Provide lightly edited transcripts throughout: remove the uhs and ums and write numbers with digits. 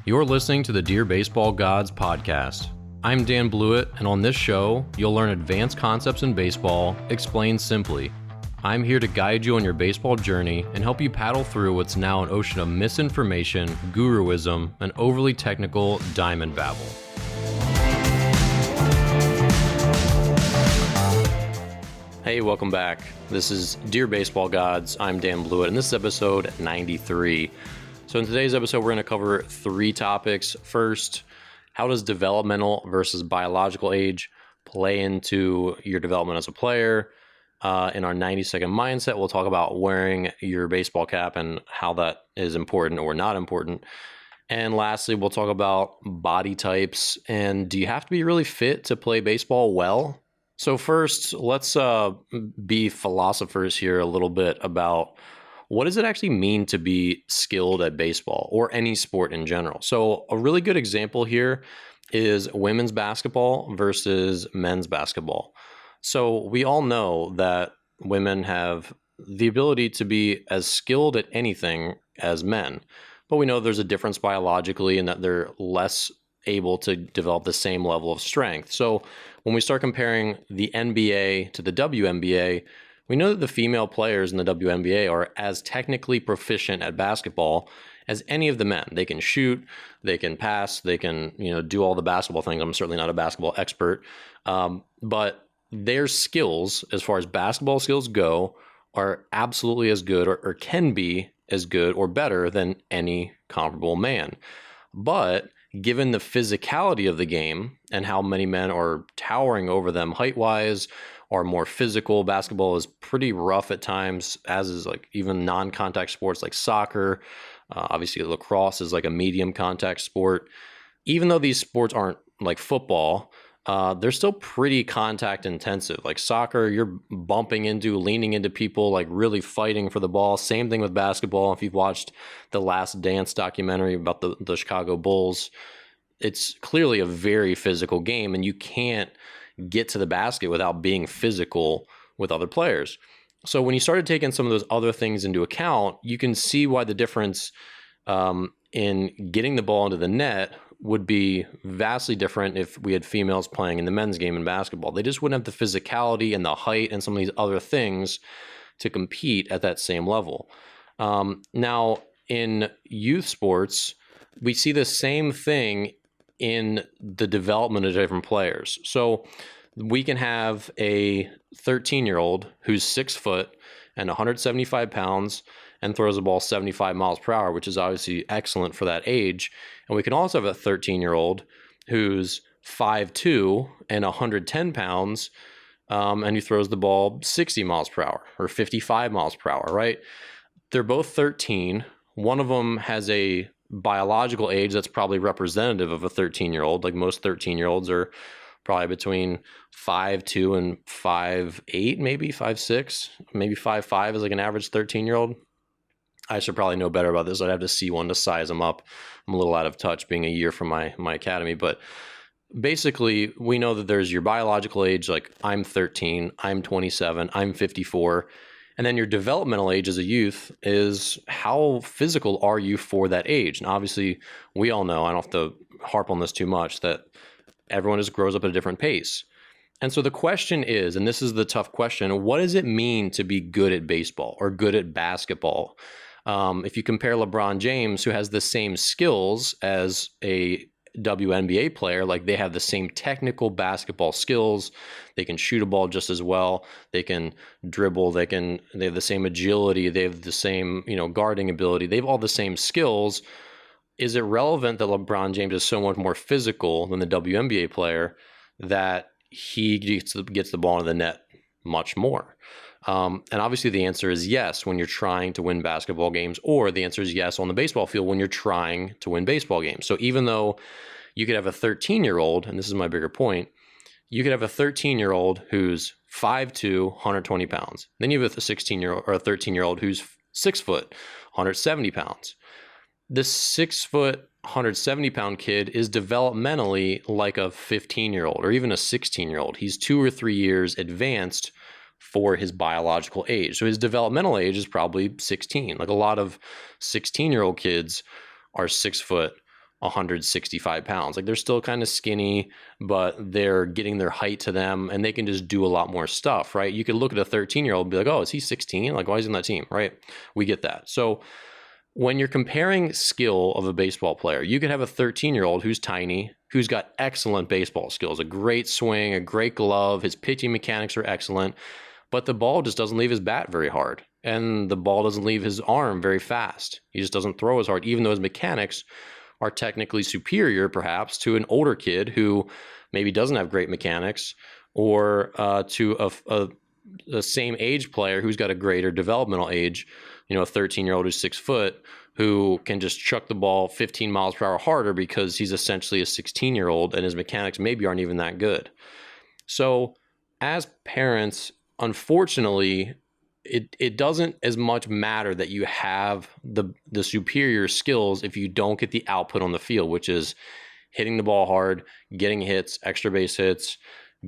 You're listening to the Dear Baseball Gods podcast. I'm Dan Blewett, and on this show, you'll learn advanced concepts in baseball, explained simply. I'm here to guide you on your baseball journey and help you paddle through what's now an ocean of misinformation, guruism, and overly technical diamond babble. Hey, welcome back. This is Dear Baseball Gods. I'm Dan Blewett, and this is episode 93. So in today's episode, we're going to cover three topics. First, how does developmental versus biological age play into your development as a player? In our 90-second mindset, we'll talk about wearing your baseball cap and how that is important or not important. And lastly, we'll talk about body types and do you have to be really fit to play baseball well? So first, let's be philosophers here a little bit about what does it actually mean to be skilled at baseball or any sport in general? So a really good example here is women's basketball versus men's basketball. So we all know that women have the ability to be as skilled at anything as men, but we know there's a difference biologically and that they're less able to develop the same level of strength. So when we start comparing the NBA to the WNBA, we know that the female players in the WNBA are as technically proficient at basketball as any of the men. They can shoot, they can pass, they can, do all the basketball things. I'm certainly not a basketball expert, but their skills, as far as basketball skills go, are absolutely as good or can be as good or better than any comparable man. But given the physicality of the game and how many men are towering over them height-wise, are more physical. Basketball is pretty rough at times, as is like even non-contact sports like soccer. Obviously, lacrosse is like a medium contact sport. Even though these sports aren't like football, they're still pretty contact intensive. Like soccer, you're bumping into, leaning into people, like really fighting for the ball. Same thing with basketball. If you've watched the Last Dance documentary about the Chicago Bulls, it's clearly a very physical game, and you can't get to the basket without being physical with other players. So when you started taking some of those other things into account, you can see why the difference in getting the ball into the net would be vastly different if we had females playing in the men's game in basketball. They just wouldn't have the physicality and the height and some of these other things to compete at that same level. Now, in youth sports, we see the same thing in the development of different players. So we can have a 13-year-old who's 6 foot and 175 pounds and throws the ball 75 miles per hour, which is obviously excellent for that age. And we can also have a 13-year-old who's 5'2" and 110 pounds, and he throws the ball 60 miles per hour or 55 miles per hour, right? They're both 13. One of them has a biological age that's probably representative of a 13-year-old. Like most 13-year-olds are probably between 5'2" and 5'8", maybe 5'6", maybe 5'5" is like an average 13-year-old. I should probably know better about this. I'd have to see one to size them up. I'm a little out of touch being a year from my academy, but basically we know that there's your biological age, like I'm 13, I'm 27, I'm 54. And then your developmental age as a youth is how physical are you for that age? And obviously, we all know, I don't have to harp on this too much, that everyone just grows up at a different pace. And so the question is, and this is the tough question, what does it mean to be good at baseball or good at basketball? If you compare LeBron James, who has the same skills as a WNBA player, like they have the same technical basketball skills. They can shoot a ball just as well. They can dribble. They have the same agility. They have the same, guarding ability. They have all the same skills. Is it relevant that LeBron James is so much more physical than the WNBA player that he gets the ball into the net much more? And obviously the answer is yes when you're trying to win basketball games, or the answer is yes on the baseball field when you're trying to win baseball games. So even though you could have a 13-year-old, and this is my bigger point, you could have a 13-year-old who's 5'2", 120 pounds. Then you have a 16-year-old or a 13-year-old who's 6 foot, 170 pounds. This 6 foot, 170 pound kid is developmentally like a 15-year-old or even a 16-year-old. He's 2 or 3 years advanced for his biological age. So his developmental age is probably 16. Like a lot of 16-year-old kids are 6 foot, 165 pounds. Like they're still kind of skinny, but they're getting their height to them and they can just do a lot more stuff, right? You could look at a 13-year-old and be like, oh, is he 16? Like, why is he on that team, right? We get that. So when you're comparing skill of a baseball player, you could have a 13-year-old who's tiny, who's got excellent baseball skills, a great swing, a great glove, his pitching mechanics are excellent, but the ball just doesn't leave his bat very hard. And the ball doesn't leave his arm very fast. He just doesn't throw as hard, even though his mechanics are technically superior, perhaps, to an older kid who maybe doesn't have great mechanics, or to a same age player who's got a greater developmental age, a 13-year-old who's 6 foot, who can just chuck the ball 15 miles per hour harder because he's essentially a 16-year-old and his mechanics maybe aren't even that good. So as parents, unfortunately, it doesn't as much matter that you have the superior skills if you don't get the output on the field, which is hitting the ball hard, getting hits, extra base hits,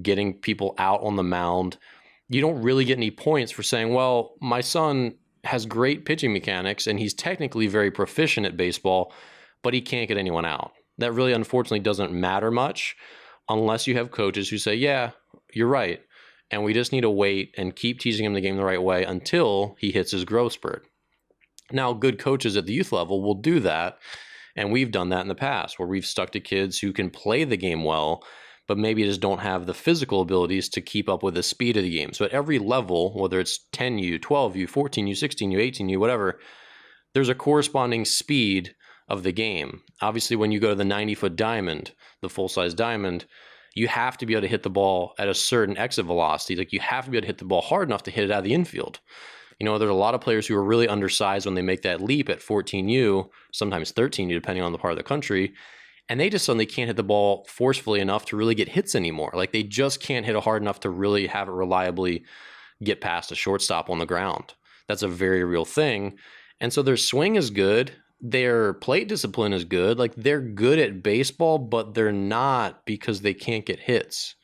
getting people out on the mound. You don't really get any points for saying, well, my son has great pitching mechanics and he's technically very proficient at baseball, but he can't get anyone out. That really, unfortunately, doesn't matter much unless you have coaches who say, yeah, you're right, and we just need to wait and keep teaching him the game the right way until he hits his growth spurt. Now, good coaches at the youth level will do that, and we've done that in the past where we've stuck to kids who can play the game well, but maybe just don't have the physical abilities to keep up with the speed of the game. So at every level, whether it's 10U, 12U, 14U, 16U, 18U, whatever, there's a corresponding speed of the game. Obviously, when you go to the 90-foot diamond, the full-size diamond, you have to be able to hit the ball at a certain exit velocity. Like you have to be able to hit the ball hard enough to hit it out of the infield. There's a lot of players who are really undersized when they make that leap at 14U, sometimes 13U, depending on the part of the country, and they just suddenly can't hit the ball forcefully enough to really get hits anymore. Like they just can't hit it hard enough to really have it reliably get past a shortstop on the ground. That's a very real thing. And so their swing is good. Their plate discipline is good. Like they're good at baseball, but they're not because they can't get hits.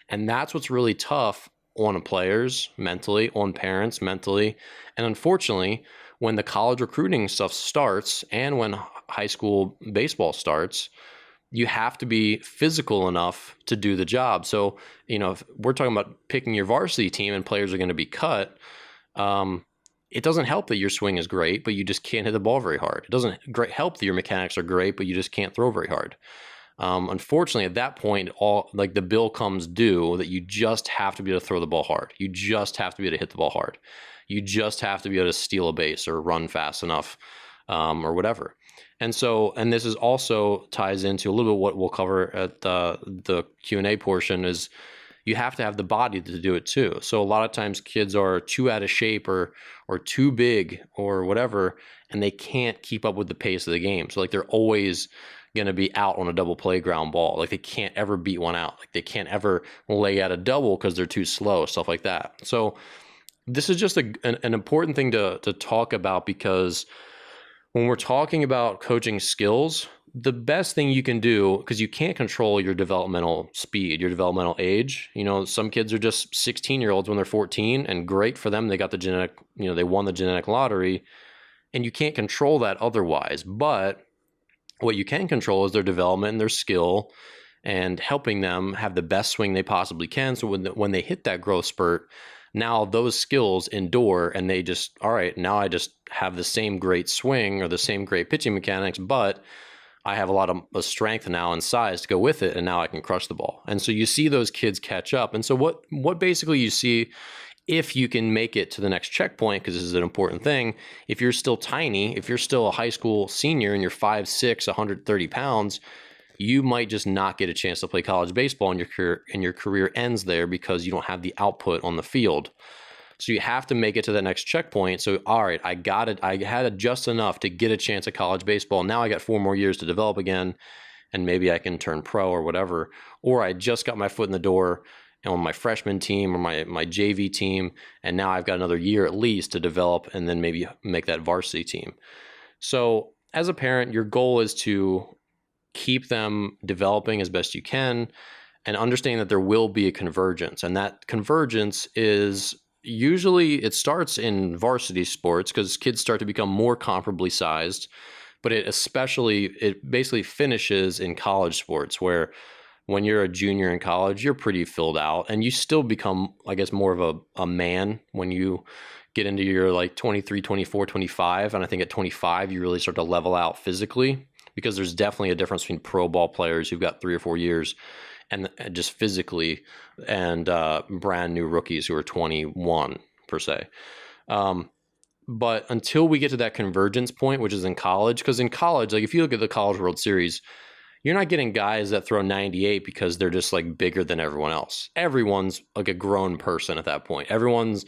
And that's what's really tough on players mentally, on parents mentally. And unfortunately, when the college recruiting stuff starts and when high school baseball starts, you have to be physical enough to do the job. So, if we're talking about picking your varsity team and players are going to be cut, it doesn't help that your swing is great, but you just can't hit the ball very hard. It doesn't help that your mechanics are great, but you just can't throw very hard. Unfortunately, at that point, the bill comes due that you just have to be able to throw the ball hard. You just have to be able to hit the ball hard. You just have to be able to steal a base or run fast enough, or whatever. And this is also ties into a little bit what we'll cover at the Q&A portion is you have to have the body to do it too. So a lot of times kids are too out of shape or too big or whatever, and they can't keep up with the pace of the game. So they're always going to be out on a double play ground ball. Like they can't ever beat one out. Like they can't ever lay out a double because they're too slow, stuff like that. So this is just an important thing to talk about, because when we're talking about coaching skills, the best thing you can do, because you can't control your developmental speed, your developmental age. Some kids are just 16-year-olds when they're 14, and great for them. They got the genetic, they won the genetic lottery, and you can't control that otherwise. But what you can control is their development and their skill and helping them have the best swing they possibly can. So when they hit that growth spurt, now those skills endure and they just, all right, now I just have the same great swing or the same great pitching mechanics, but I have a lot of strength now and size to go with it, and now I can crush the ball. And so you see those kids catch up. And so what basically you see, if you can make it to the next checkpoint, because this is an important thing, if you're still tiny, if you're still a high school senior and you're 5'6", 130 pounds, you might just not get a chance to play college baseball, and your career ends there because you don't have the output on the field. So you have to make it to the next checkpoint. So, all right, I got it. I had it just enough to get a chance at college baseball. Now I got 4 more years to develop again, and maybe I can turn pro or whatever. Or I just got my foot in the door on my freshman team or my JV team, and now I've got another year at least to develop and then maybe make that varsity team. So as a parent, your goal is to keep them developing as best you can and understand that there will be a convergence. And that convergence is usually, it starts in varsity sports because kids start to become more comparably sized but it basically finishes in college sports, where when you're a junior in college, you're pretty filled out, and you still become, I guess, more of a man when you get into your like 23, 24, 25. And I think at 25, you really start to level out physically, because there's definitely a difference between pro ball players who've got 3 or 4 years and just physically, and brand new rookies who are 21 per se. But until we get to that convergence point, which is in college, because in college, like if you look at the College World Series, you're not getting guys that throw 98 because they're just like bigger than everyone else. Everyone's like a grown person at that point. Everyone's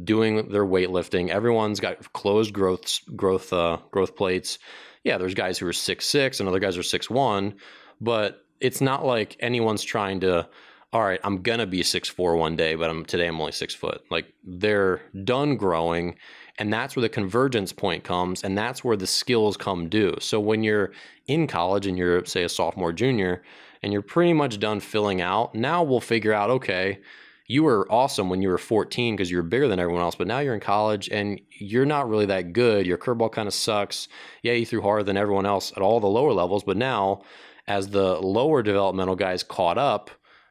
doing their weightlifting. Everyone's got closed growth plates. Yeah, there's guys who are 6'6" and other guys are 6'1", but it's not like anyone's trying to, all right, I'm gonna be 6'4" one day, but today I'm only 6 foot. Like, they're done growing, and that's where the convergence point comes, and that's where the skills come due. So when you're in college and you're, say, a sophomore, junior, and you're pretty much done filling out, now we'll figure out, okay, you were awesome when you were 14 because you were bigger than everyone else, but now you're in college and you're not really that good. Your curveball kind of sucks. Yeah, you threw harder than everyone else at all the lower levels, but now as the lower developmental guys caught up,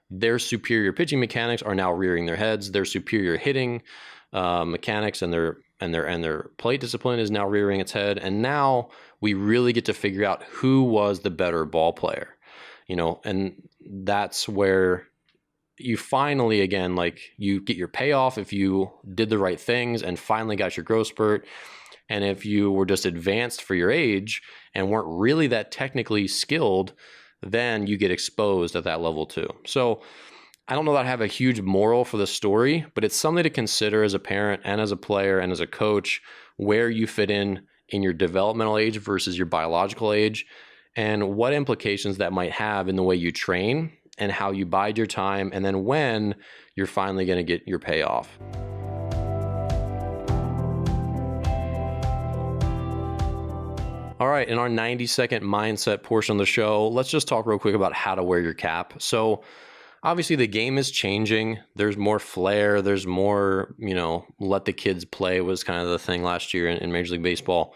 their superior pitching mechanics are now rearing their heads. Their superior hitting mechanics and their plate discipline is now rearing its head. And now we really get to figure out who was the better ball player, and that's where you finally, again, like, you get your payoff if you did the right things and finally got your growth spurt. And if you were just advanced for your age and weren't really that technically skilled, then you get exposed at that level too. So I don't know that I have a huge moral for the story, but it's something to consider as a parent and as a player and as a coach, where you fit in your developmental age versus your biological age, and what implications that might have in the way you train and how you bide your time, and then when you're finally going to get your payoff. All right, in our 90-second mindset portion of the show, let's just talk real quick about how to wear your cap. So obviously the game is changing. There's more flair. There's more, let the kids play was kind of the thing last year in Major League Baseball.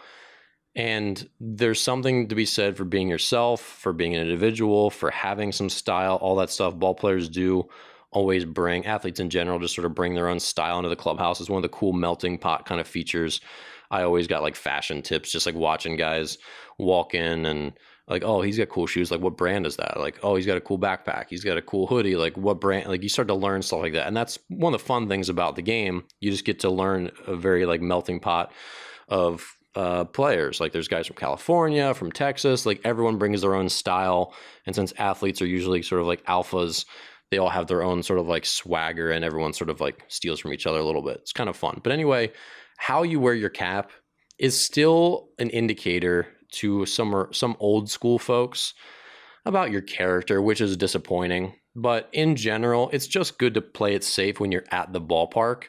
And there's something to be said for being yourself, for being an individual, for having some style, all that stuff. Ball players do always bring, athletes in general, just sort of bring their own style into the clubhouse. It's one of the cool melting pot kind of features. I always got like fashion tips, just like watching guys walk in and like, oh, he's got cool shoes. Like, what brand is that? Like, oh, he's got a cool backpack. He's got a cool hoodie. Like, what brand? Like, you start to learn stuff like that. And that's one of the fun things about the game. You just get to learn a very like melting pot of players. Like, there's guys from California, from Texas, like everyone brings their own style. And since athletes are usually sort of like alphas, they all have their own sort of like swagger, and everyone sort of like steals from each other a little bit. It's kind of fun. But anyway, how you wear your cap is still an indicator to some old school folks about your character, which is disappointing. But in general, it's just good to play it safe when you're at the ballpark.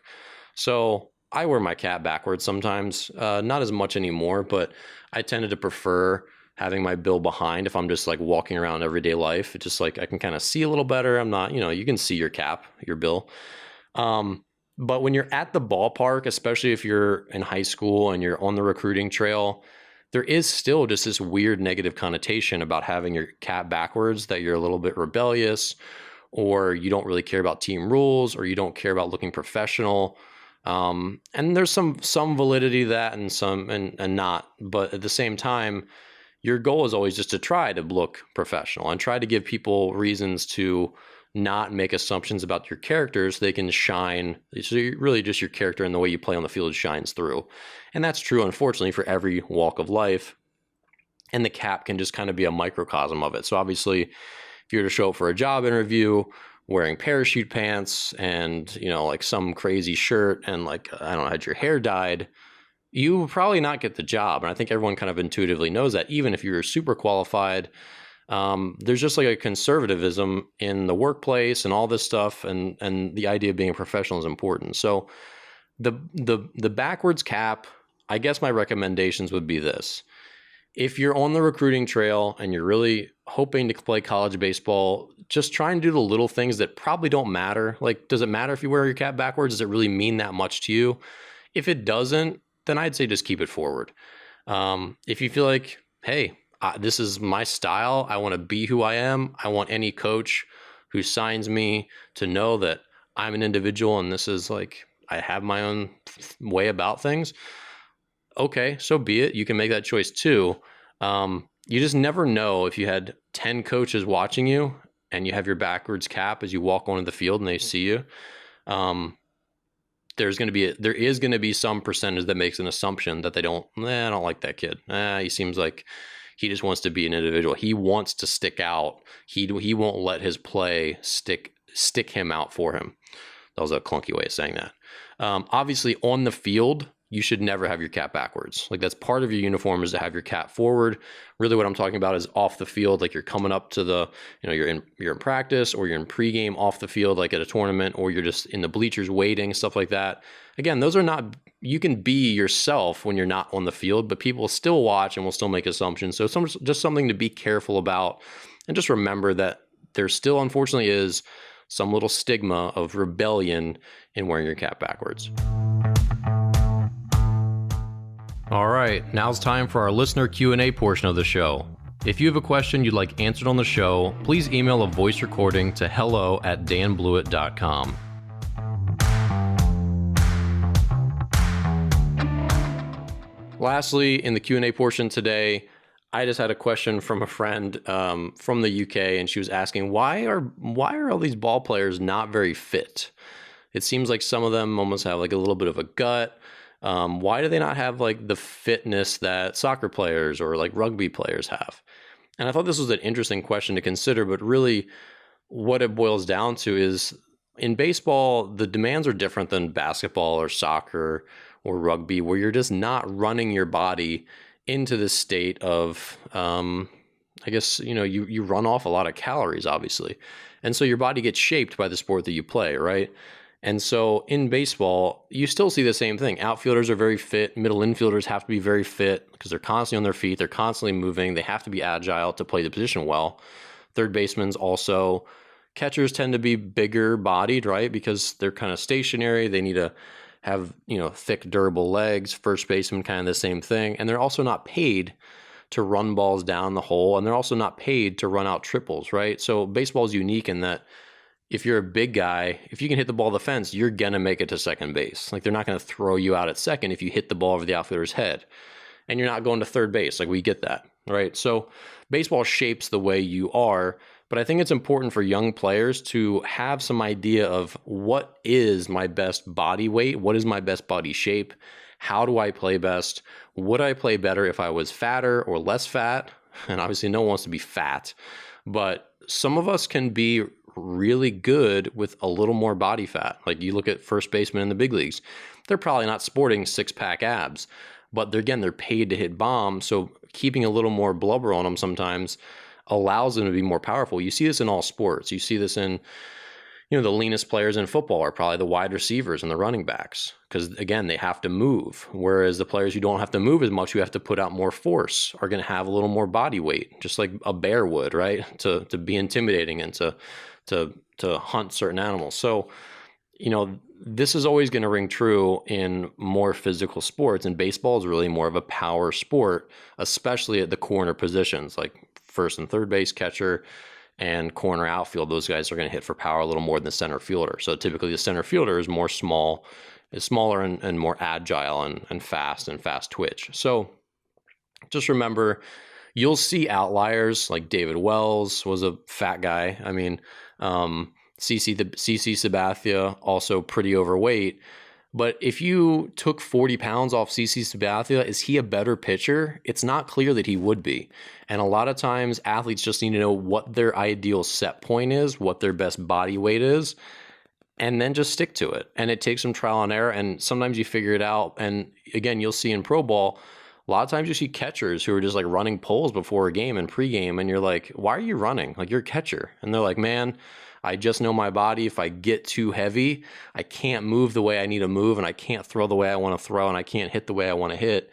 So I wear my cap backwards sometimes, not as much anymore, but I tended to prefer having my bill behind if I'm just like walking around everyday life. It's just like I can kind of see a little better. I'm not, you can see your cap, your bill. But when you're at the ballpark, especially if you're in high school and you're on the recruiting trail, there is still just this weird negative connotation about having your cap backwards, that you're a little bit rebellious, or you don't really care about team rules, or you don't care about looking professional. And there's some validity to that and some and not. But at the same time, your goal is always just to try to look professional and try to give people reasons to not make assumptions about your characters. They can shine. So really just your character and the way you play on the field shines through. And that's true, unfortunately, for every walk of life. And the cap can just kind of be a microcosm of it. So obviously, if you're to show up for a job interview wearing parachute pants and, like some crazy shirt and like, I don't know, had your hair dyed, you will probably not get the job. And I think everyone kind of intuitively knows that, even if you're super qualified. There's just like a conservatism in the workplace and all this stuff, and the idea of being a professional is important. So the backwards cap, I guess my recommendations would be this. If you're on the recruiting trail and you're really hoping to play college baseball, just try and do the little things that probably don't matter. Like, does it matter if you wear your cap backwards? Does it really mean that much to you? If it doesn't, then I'd say just keep it forward. If you feel like hey, this is my style. I want to be who I am. I want any coach who signs me to know that I'm an individual and this is like, I have my own way about things. Okay, so be it. You can make that choice too. You just never know if you had 10 coaches watching you and you have your backwards cap as you walk onto the field and they see you. There is going to be some percentage that makes an assumption that I don't like that kid. He seems like he just wants to be an individual. He wants to stick out. He won't let his play stick him out for him. That was a clunky way of saying that. Obviously on the field, you should never have your cap backwards. Like that's part of your uniform is to have your cap forward. Really what I'm talking about is off the field, like you're coming up to the, you're in practice or you're in pregame off the field, like at a tournament, or you're just in the bleachers waiting, stuff like that. Again, those are not, you can be yourself when you're not on the field, but people still watch and will still make assumptions. So just something to be careful about. And just remember that there still unfortunately is some little stigma of rebellion in wearing your cap backwards. All right, now it's time for our listener Q&A portion of the show. If you have a question you'd like answered on the show, please email a voice recording to hello@danblewett.com. Lastly, in the Q&A portion today, I just had a question from a friend from the UK, and she was asking, why are all these ball players not very fit? It seems like some of them almost have like a little bit of a gut. Why do they not have like the fitness that soccer players or like rugby players have? And I thought this was an interesting question to consider, but really what it boils down to is in baseball, the demands are different than basketball or soccer or rugby, where you're just not running your body into this state of, I guess, you run off a lot of calories, obviously. And so your body gets shaped by the sport that you play, right? And so in baseball, you still see the same thing. Outfielders are very fit. Middle infielders have to be very fit because they're constantly on their feet. They're constantly moving. They have to be agile to play the position well. Third basemen also. Catchers tend to be bigger bodied, right? Because they're kind of stationary. They need to have, thick, durable legs. First baseman, kind of the same thing. And they're also not paid to run balls down the hole. And they're also not paid to run out triples, right? So baseball is unique in that if you're a big guy, if you can hit the ball to the fence, you're going to make it to second base. Like they're not going to throw you out at second if you hit the ball over the outfielder's head. And you're not going to third base. Like we get that, right? So baseball shapes the way you are. But I think it's important for young players to have some idea of what is my best body weight? What is my best body shape? How do I play best? Would I play better if I was fatter or less fat? And obviously no one wants to be fat, but some of us can be really good with a little more body fat. Like you look at first basemen in the big leagues, they're probably not sporting six-pack abs, but they're paid to hit bombs. So keeping a little more blubber on them sometimes allows them to be more powerful. You see this in all sports. You see this in, the leanest players in football are probably the wide receivers and the running backs, because again, they have to move. Whereas the players who don't have to move as much, who have to put out more force, are going to have a little more body weight, just like a bear would, right? To be intimidating and to hunt certain animals. So, this is always going to ring true in more physical sports, and baseball is really more of a power sport, especially at the corner positions, like first and third base, catcher, and corner outfield. Those guys are going to hit for power a little more than the center fielder. So typically the center fielder is smaller and more agile and fast twitch. So just remember, you'll see outliers like David Wells was a fat guy. I mean, CC Sabathia, also pretty overweight. But if you took 40 pounds off CC Sabathia, is he a better pitcher? It's not clear that he would be. And a lot of times athletes just need to know what their ideal set point is, what their best body weight is, and then just stick to it. And it takes some trial and error. And sometimes you figure it out. And again, you'll see in pro ball, a lot of times you see catchers who are just like running poles before a game and pregame. And you're like, why are you running? Like, you're a catcher. And they're like, man, I just know my body. If I get too heavy, I can't move the way I need to move, and I can't throw the way I want to throw, and I can't hit the way I want to hit.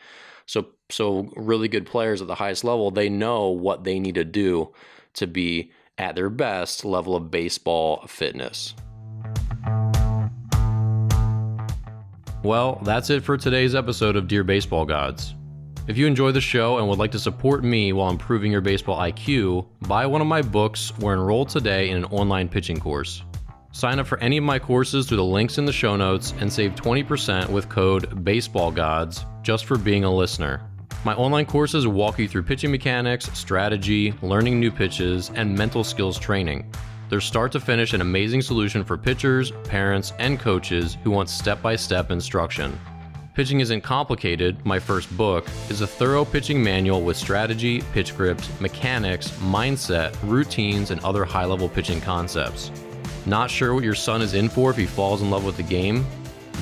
So really good players at the highest level, they know what they need to do to be at their best level of baseball fitness. Well, that's it for today's episode of Dear Baseball Gods. If you enjoy the show and would like to support me while improving your baseball IQ, buy one of my books or enroll today in an online pitching course. Sign up for any of my courses through the links in the show notes and save 20% with code BASEBALLGODS just for being a listener. My online courses walk you through pitching mechanics, strategy, learning new pitches, and mental skills training. They're start to finish an amazing solution for pitchers, parents, and coaches who want step-by-step instruction. Pitching Isn't Complicated, my first book, is a thorough pitching manual with strategy, pitch grips, mechanics, mindset, routines, and other high-level pitching concepts. Not sure what your son is in for if he falls in love with the game?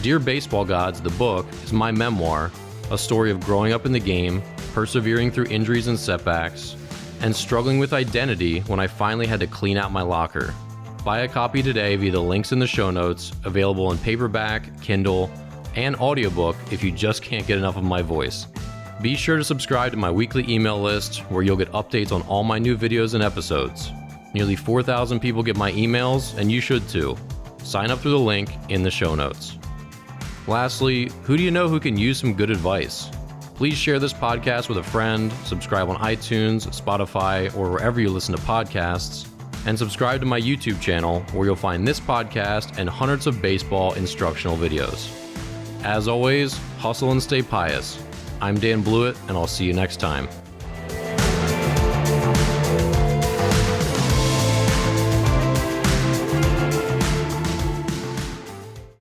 Dear Baseball Gods, the book, is my memoir, a story of growing up in the game, persevering through injuries and setbacks, and struggling with identity when I finally had to clean out my locker. Buy a copy today via the links in the show notes, available in paperback, Kindle, and audiobook if you just can't get enough of my voice. Be sure to subscribe to my weekly email list where you'll get updates on all my new videos and episodes. Nearly 4,000 people get my emails, and you should too. Sign up through the link in the show notes. Lastly, who do you know who can use some good advice? Please share this podcast with a friend, subscribe on iTunes, Spotify, or wherever you listen to podcasts, and subscribe to my YouTube channel where you'll find this podcast and hundreds of baseball instructional videos. As always, hustle and stay pious. I'm Dan Blewett, and I'll see you next time.